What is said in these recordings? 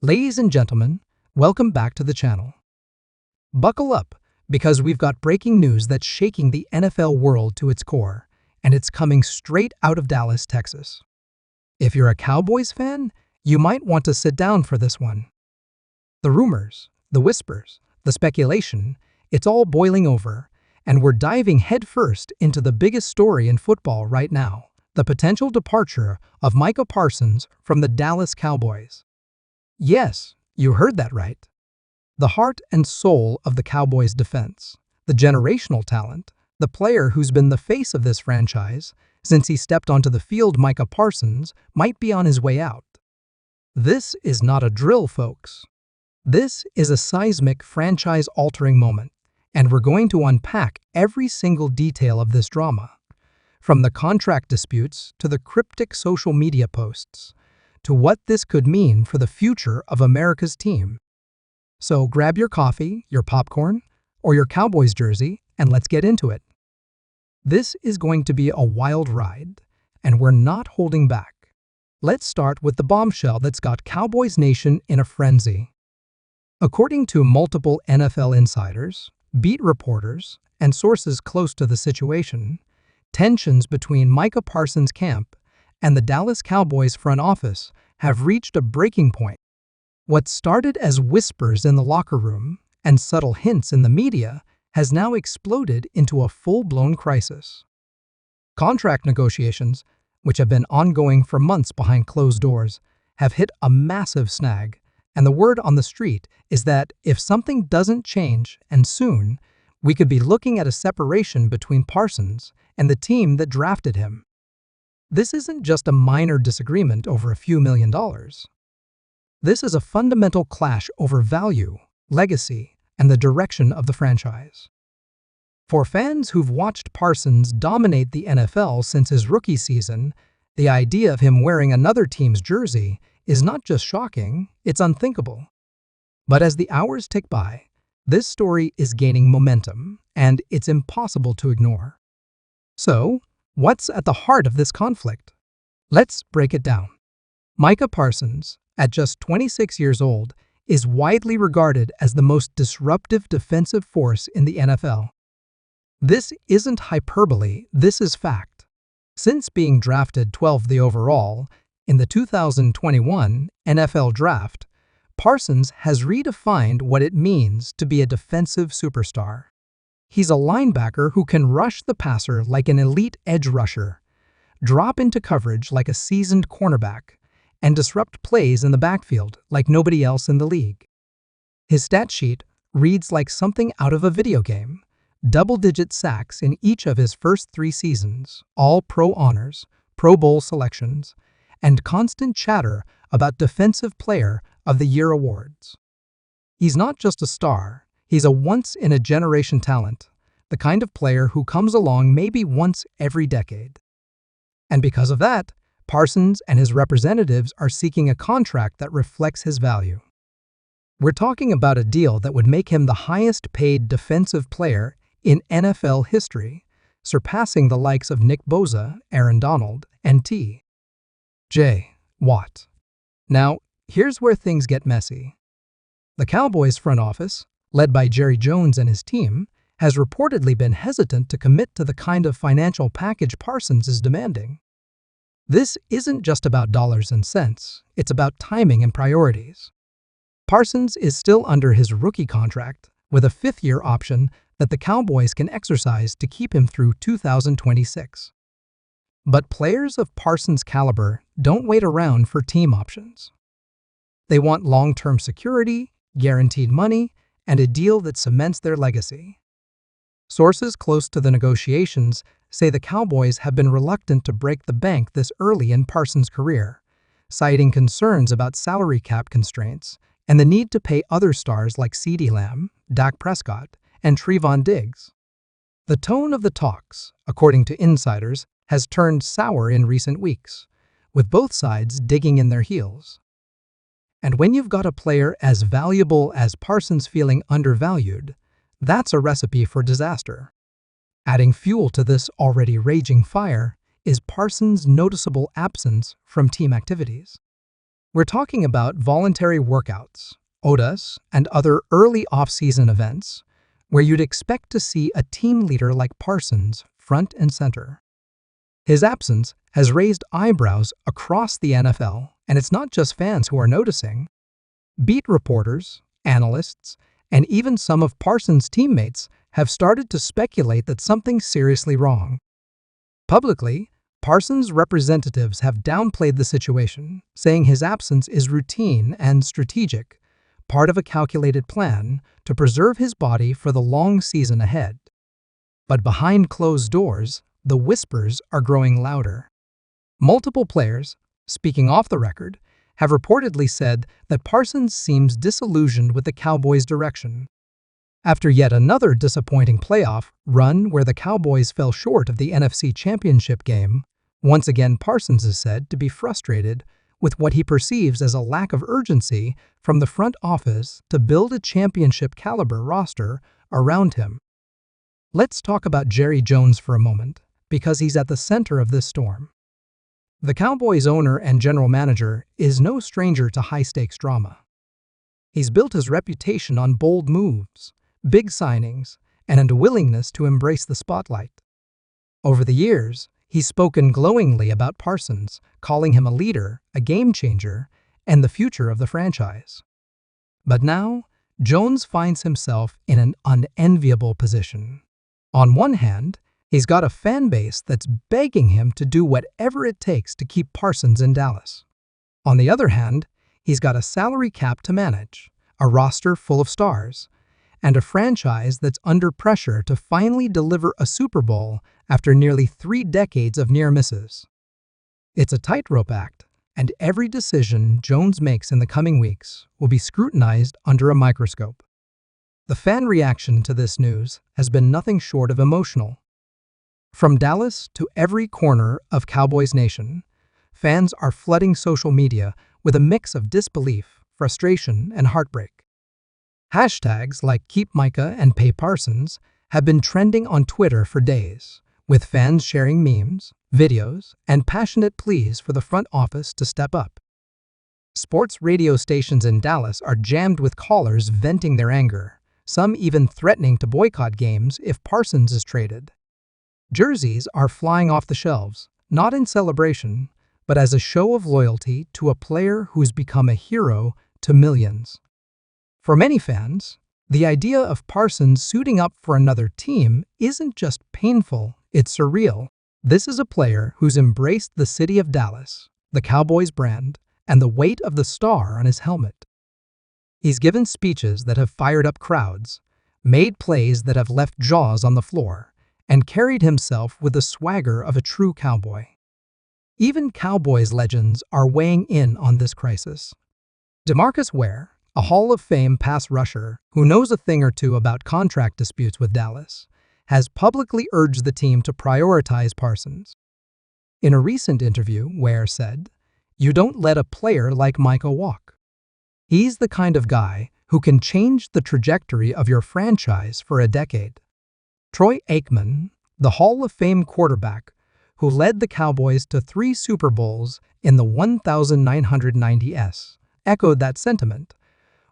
Ladies and gentlemen, welcome back to the channel. Buckle up, because we've got breaking news that's shaking the NFL world to its core, and it's coming straight out of Dallas, Texas. If you're a Cowboys fan, you might want to sit down for this one. The rumors, the whispers, the speculation, it's all boiling over, and we're diving headfirst into the biggest story in football right now, the potential departure of Micah Parsons from the Dallas Cowboys. Yes, you heard that right. The heart and soul of the Cowboys' defense, the generational talent, the player who's been the face of this franchise since he stepped onto the field, Micah Parsons, might be on his way out. This is not a drill, folks. This is a seismic, franchise-altering moment, and we're going to unpack every single detail of this drama, from the contract disputes to the cryptic social media posts, to what this could mean for the future of America's team. So grab your coffee, your popcorn, or your Cowboys jersey, and let's get into it. This is going to be a wild ride, and we're not holding back. Let's start with the bombshell that's got Cowboys Nation in a frenzy. According to multiple NFL insiders, beat reporters, and sources close to the situation, tensions between Micah Parsons' camp and the Dallas Cowboys front office have reached a breaking point. What started as whispers in the locker room and subtle hints in the media has now exploded into a full-blown crisis. Contract negotiations, which have been ongoing for months behind closed doors, have hit a massive snag, and the word on the street is that if something doesn't change, and soon, we could be looking at a separation between Parsons and the team that drafted him. This isn't just a minor disagreement over a few $1 million. This is a fundamental clash over value, legacy, and the direction of the franchise. For fans who've watched Parsons dominate the NFL since his rookie season, the idea of him wearing another team's jersey is not just shocking, it's unthinkable. But as the hours tick by, this story is gaining momentum, and it's impossible to ignore. So, what's at the heart of this conflict? Let's break it down. Micah Parsons, at just 26 years old, is widely regarded as the most disruptive defensive force in the NFL. This isn't hyperbole, this is fact. Since being drafted 12th overall in the 2021 NFL Draft, Parsons has redefined what it means to be a defensive superstar. He's a linebacker who can rush the passer like an elite edge rusher, drop into coverage like a seasoned cornerback, and disrupt plays in the backfield like nobody else in the league. His stat sheet reads like something out of a video game: double-digit sacks in each of his first 3 seasons, all Pro honors, Pro Bowl selections, and constant chatter about Defensive Player of the Year awards. He's not just a star, he's a once-in-a-generation talent, the kind of player who comes along maybe once every decade. And because of that, Parsons and his representatives are seeking a contract that reflects his value. We're talking about a deal that would make him the highest-paid defensive player in NFL history, surpassing the likes of Nick Bosa, Aaron Donald, and T.J. Watt. Now, here's where things get messy. The Cowboys front office, led by Jerry Jones and his team, has reportedly been hesitant to commit to the kind of financial package Parsons is demanding. This isn't just about dollars and cents, it's about timing and priorities. Parsons is still under his rookie contract, with a 5th-year option that the Cowboys can exercise to keep him through 2026. But players of Parsons' caliber don't wait around for team options. They want long-term security, guaranteed money, and a deal that cements their legacy. Sources close to the negotiations say the Cowboys have been reluctant to break the bank this early in Parsons' career, citing concerns about salary cap constraints and the need to pay other stars like CeeDee Lamb, Dak Prescott, and Trevon Diggs. The tone of the talks, according to insiders, has turned sour in recent weeks, with both sides digging in their heels. And when you've got a player as valuable as Parsons feeling undervalued, that's a recipe for disaster. Adding fuel to this already raging fire is Parsons' noticeable absence from team activities. We're talking about voluntary workouts, OTAs, and other early off-season events where you'd expect to see a team leader like Parsons front and center. His absence has raised eyebrows across the NFL, and it's not just fans who are noticing. Beat reporters, analysts, and even some of Parsons' teammates have started to speculate that something's seriously wrong. Publicly, Parsons' representatives have downplayed the situation, saying his absence is routine and strategic, part of a calculated plan to preserve his body for the long season ahead. But behind closed doors, the whispers are growing louder. Multiple players, speaking off the record, have reportedly said that Parsons seems disillusioned with the Cowboys' direction. After yet another disappointing playoff run where the Cowboys fell short of the NFC Championship game, once again Parsons is said to be frustrated with what he perceives as a lack of urgency from the front office to build a championship-caliber roster around him. Let's talk about Jerry Jones for a moment, because he's at the center of this storm. The Cowboys' owner and general manager is no stranger to high-stakes drama. He's built his reputation on bold moves, big signings, and a willingness to embrace the spotlight. Over the years, he's spoken glowingly about Parsons, calling him a leader, a game-changer, and the future of the franchise. But now, Jones finds himself in an unenviable position. On one hand, he's got a fan base that's begging him to do whatever it takes to keep Parsons in Dallas. On the other hand, he's got a salary cap to manage, a roster full of stars, and a franchise that's under pressure to finally deliver a Super Bowl after nearly 3 decades of near misses. It's a tightrope act, and every decision Jones makes in the coming weeks will be scrutinized under a microscope. The fan reaction to this news has been nothing short of emotional. From Dallas to every corner of Cowboys Nation, fans are flooding social media with a mix of disbelief, frustration, and heartbreak. Hashtags like Keep Micah and Pay Parsons have been trending on Twitter for days, with fans sharing memes, videos, and passionate pleas for the front office to step up. Sports radio stations in Dallas are jammed with callers venting their anger, some even threatening to boycott games if Parsons is traded. Jerseys are flying off the shelves, not in celebration, but as a show of loyalty to a player who's become a hero to millions. For many fans, the idea of Parsons suiting up for another team isn't just painful, it's surreal. This is a player who's embraced the city of Dallas, the Cowboys brand, and the weight of the star on his helmet. He's given speeches that have fired up crowds, made plays that have left jaws on the floor, and carried himself with the swagger of a true cowboy. Even Cowboys legends are weighing in on this crisis. DeMarcus Ware, a Hall of Fame pass rusher who knows a thing or two about contract disputes with Dallas, has publicly urged the team to prioritize Parsons. In a recent interview, Ware said, "You don't let a player like Micah walk. He's the kind of guy who can change the trajectory of your franchise for a decade." Troy Aikman, the Hall of Fame quarterback who led the Cowboys to 3 Super Bowls in the 1990s, echoed that sentiment,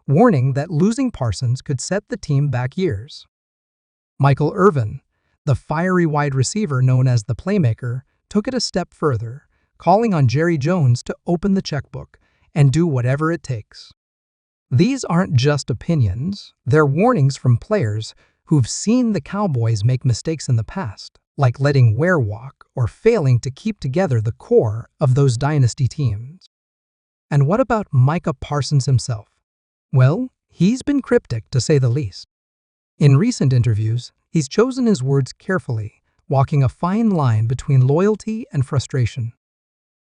warning that losing Parsons could set the team back years. Michael Irvin, the fiery wide receiver known as the Playmaker, took it a step further, calling on Jerry Jones to open the checkbook and do whatever it takes. These aren't just opinions, they're warnings from players who've seen the Cowboys make mistakes in the past, like letting Ware walk or failing to keep together the core of those dynasty teams. And what about Micah Parsons himself? Well, he's been cryptic to say the least. In recent interviews, he's chosen his words carefully, walking a fine line between loyalty and frustration.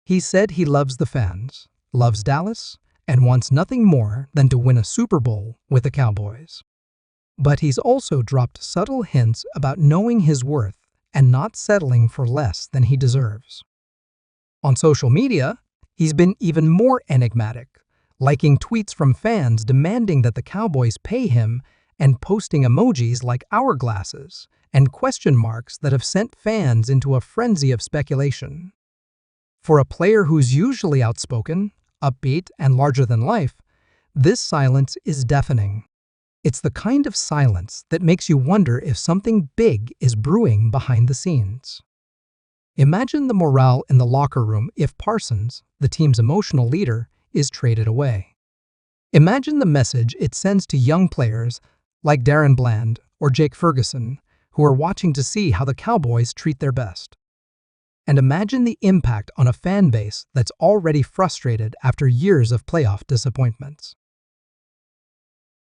He said he loves the fans, loves Dallas, and wants nothing more than to win a Super Bowl with the Cowboys. But he's also dropped subtle hints about knowing his worth and not settling for less than he deserves. On social media, he's been even more enigmatic, liking tweets from fans demanding that the Cowboys pay him and posting emojis like hourglasses and question marks that have sent fans into a frenzy of speculation. For a player who's usually outspoken, upbeat, and larger than life, this silence is deafening. It's the kind of silence that makes you wonder if something big is brewing behind the scenes. Imagine the morale in the locker room if Parsons, the team's emotional leader, is traded away. Imagine the message it sends to young players like Darren Bland or Jake Ferguson, who are watching to see how the Cowboys treat their best. And imagine the impact on a fan base that's already frustrated after years of playoff disappointments.